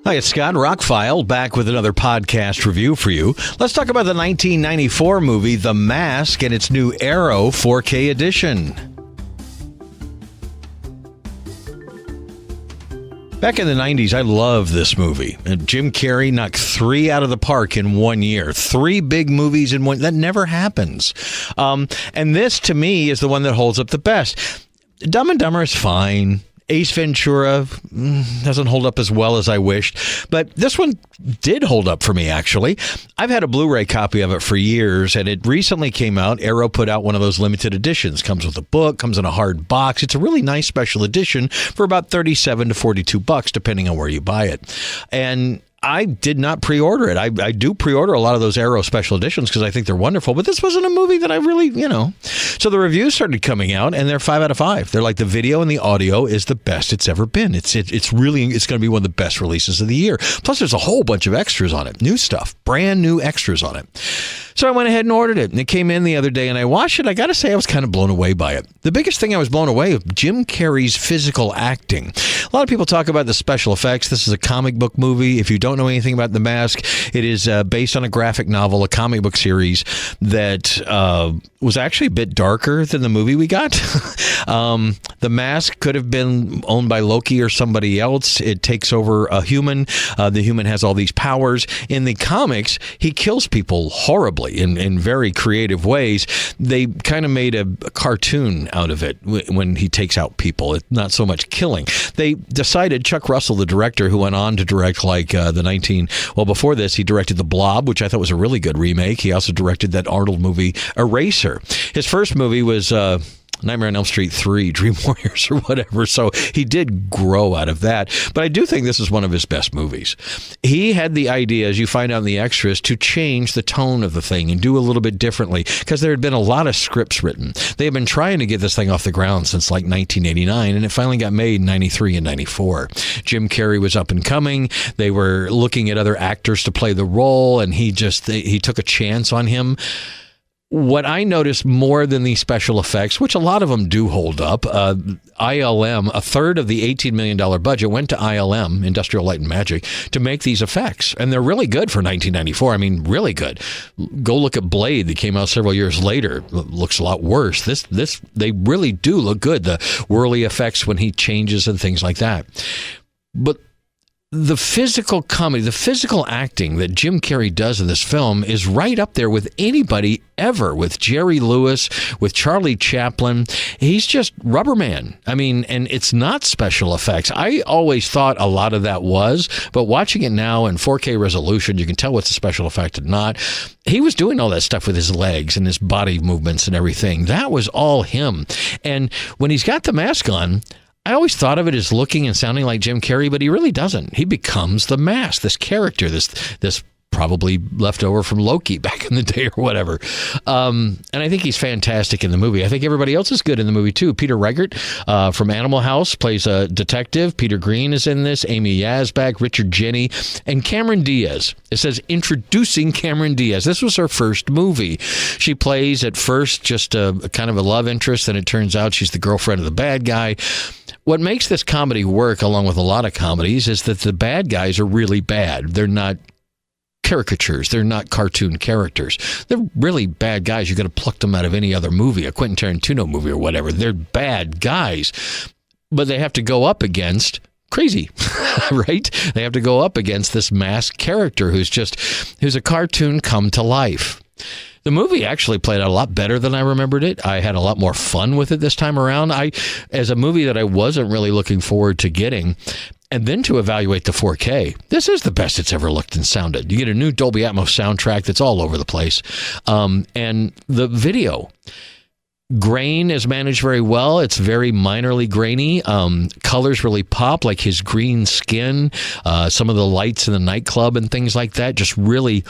Hi, it's Scott, ROCKFILE, back with another podcast review for you. Let's talk about the 1994 movie The Mask and its new Arrow 4K edition. Back in the 90s, I loved this movie. And Jim Carrey knocked 3 out of the park in 1 year. 3 big movies in one. That never happens. And this, to me, is the one that holds up the best. Dumb and Dumber is fine. Ace Ventura doesn't hold up as well as I wished, but this one did hold up for me, actually. I've had a Blu-ray copy of it for years, and it recently came out. Arrow put out one of those limited editions. Comes with a book, comes in a hard box. It's a really nice special edition for about $37 to $42, depending on where you buy it. And I did not pre-order it. I do pre-order a lot of those Arrow special editions because I think they're wonderful, but this wasn't a movie that I really, So the reviews started coming out, and they're 5 out of 5. They're like, the video and the audio is the best it's ever been. It's going to be one of the best releases of the year. Plus, there's a whole bunch of extras on it. New stuff. Brand new extras on it. So I went ahead and ordered it, and it came in the other day, and I watched it. I got to say, I was kind of blown away by it. The biggest thing I was blown away with, Jim Carrey's physical acting. A lot of people talk about the special effects. This is a comic book movie. If you don't know anything about The Mask, it is based on a graphic novel, a comic book series that was actually a bit darker than the movie we got. The Mask could have been owned by Loki or somebody else. It takes over a human. The human has all these powers. In the comics, he kills people horribly in very creative ways. They kind of made a cartoon out of it when he takes out people. It's not so much killing. They decided, Chuck Russell, the director, who went on to direct before this, he directed The Blob, which I thought was a really good remake. He also directed that Arnold movie, Eraser. His first movie was Nightmare on Elm Street 3, Dream Warriors or whatever, so he did grow out of that. But I do think this is one of his best movies. He had the idea, as you find out in the extras, to change the tone of the thing and do a little bit differently, because there had been a lot of scripts written. They had been trying to get this thing off the ground since like 1989, and it finally got made in 93 and 94. Jim Carrey was up and coming. They were looking at other actors to play the role, and he took a chance on him. What I noticed more than the special effects, which a lot of them do hold up, ILM, a third of the $18 million budget went to ILM, Industrial Light and Magic, to make these effects. And they're really good for 1994. I mean, really good. Go look at Blade that came out several years later. Looks a lot worse. They really do look good. The whirly effects when he changes and things like that. But the physical comedy, the physical acting that Jim Carrey does in this film is right up there with anybody ever, with Jerry Lewis, with Charlie Chaplin. He's just Rubber Man. I mean, and it's not special effects. I always thought a lot of that was, but watching it now in 4K resolution, you can tell what's a special effect and not. He was doing all that stuff with his legs and his body movements and everything. That was all him. And when he's got the mask on, I always thought of it as looking and sounding like Jim Carrey, but he really doesn't. He becomes the Mask, this character, this probably left over from Loki back in the day or whatever. And I think he's fantastic in the movie. I think everybody else is good in the movie, too. Peter Riegert from Animal House plays a detective. Peter Green is in this. Amy Yazbek, Richard Jeni, and Cameron Diaz. It says, introducing Cameron Diaz. This was her first movie. She plays, at first, just a kind of a love interest, and it turns out she's the girlfriend of the bad guy. What makes this comedy work, along with a lot of comedies, is that the bad guys are really bad. They're not caricatures. They're not cartoon characters. They're really bad guys. You got to pluck them out of any other movie, a Quentin Tarantino movie or whatever. They're bad guys, but they have to go up against crazy, right? They have to go up against this masked character who's a cartoon come to life. The movie actually played out a lot better than I remembered it. I had a lot more fun with it this time around. As a movie that I wasn't really looking forward to getting, and then to evaluate the 4K, this is the best it's ever looked and sounded. You get a new Dolby Atmos soundtrack that's all over the place. And the video, grain is managed very well. It's very minorly grainy. Colors really pop, like his green skin, some of the lights in the nightclub and things like that. Just really,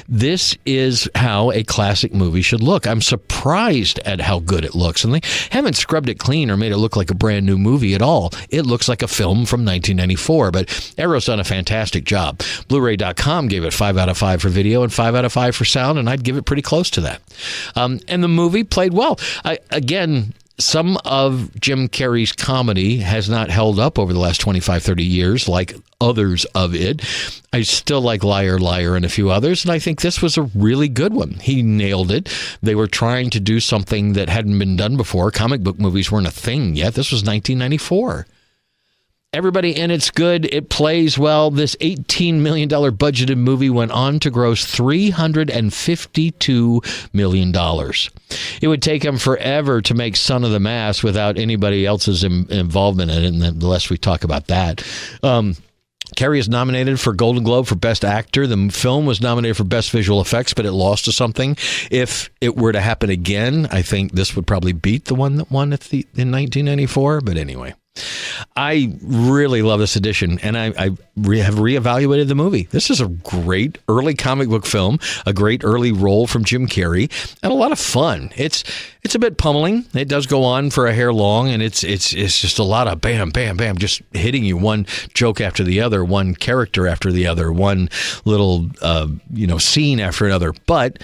this is how a classic movie should look. I'm surprised at how good it looks. And they haven't scrubbed it clean or made it look like a brand new movie at all. It looks like a film from 1994, but Arrow's done a fantastic job. Blu-ray.com gave it 5 out of 5 for video and 5 out of 5 for sound, and I'd give it pretty close to that. And the movie played well. Again, some of Jim Carrey's comedy has not held up over the last 25, 30 years like others of it. I still like Liar, Liar and a few others, and I think this was a really good one. He nailed it. They were trying to do something that hadn't been done before. Comic book movies weren't a thing yet. This was 1994. Everybody in it's good. It plays well. This $18 million budgeted movie went on to gross $352 million. It would take him forever to make Son of the Mask without anybody else's involvement in it, and the less we talk about that. Carrey is nominated for Golden Globe for Best Actor. The film was nominated for Best Visual Effects, but it lost to something. If it were to happen again, I think this would probably beat the one that won in 1994. But anyway, I really love this edition, and I have reevaluated the movie. This is a great early comic book film, a great early role from Jim Carrey, and a lot of fun. It's a bit pummeling. It does go on for a hair long, and it's just a lot of bam, bam, bam, just hitting you one joke after the other, one character after the other, one little scene after another. But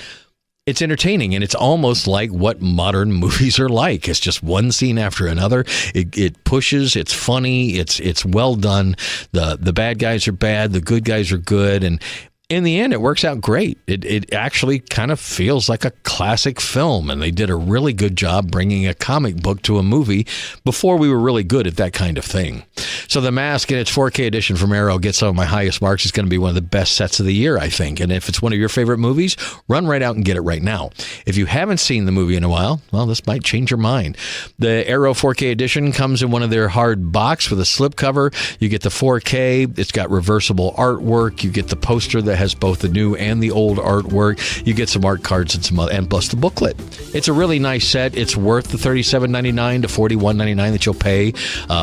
it's entertaining, and it's almost like what modern movies are like. It's just one scene after another. It pushes. It's funny. It's well done. The bad guys are bad. The good guys are good. And in the end, it works out great. It actually kind of feels like a classic film, and they did a really good job bringing a comic book to a movie before we were really good at that kind of thing. So The Mask in its 4K edition from Arrow gets some of my highest marks. It's going to be one of the best sets of the year, I think. And if it's one of your favorite movies, run right out and get it right now. If you haven't seen the movie in a while, well, this might change your mind. The Arrow 4K edition comes in one of their hard box with a slipcover. You get the 4K. It's got reversible artwork. You get the poster that has both the new and the old artwork. You get some art cards and and plus the booklet. It's a really nice set. It's worth the $37.99 to $41.99 that you'll pay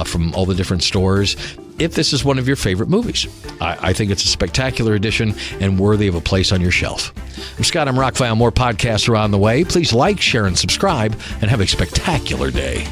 from all the different stores if this is one of your favorite movies. I think it's a spectacular edition and worthy of a place on your shelf. I'm Scott. I'm ROCKFILE. More podcasts are on the way. Please like, share, and subscribe, and have a spectacular day.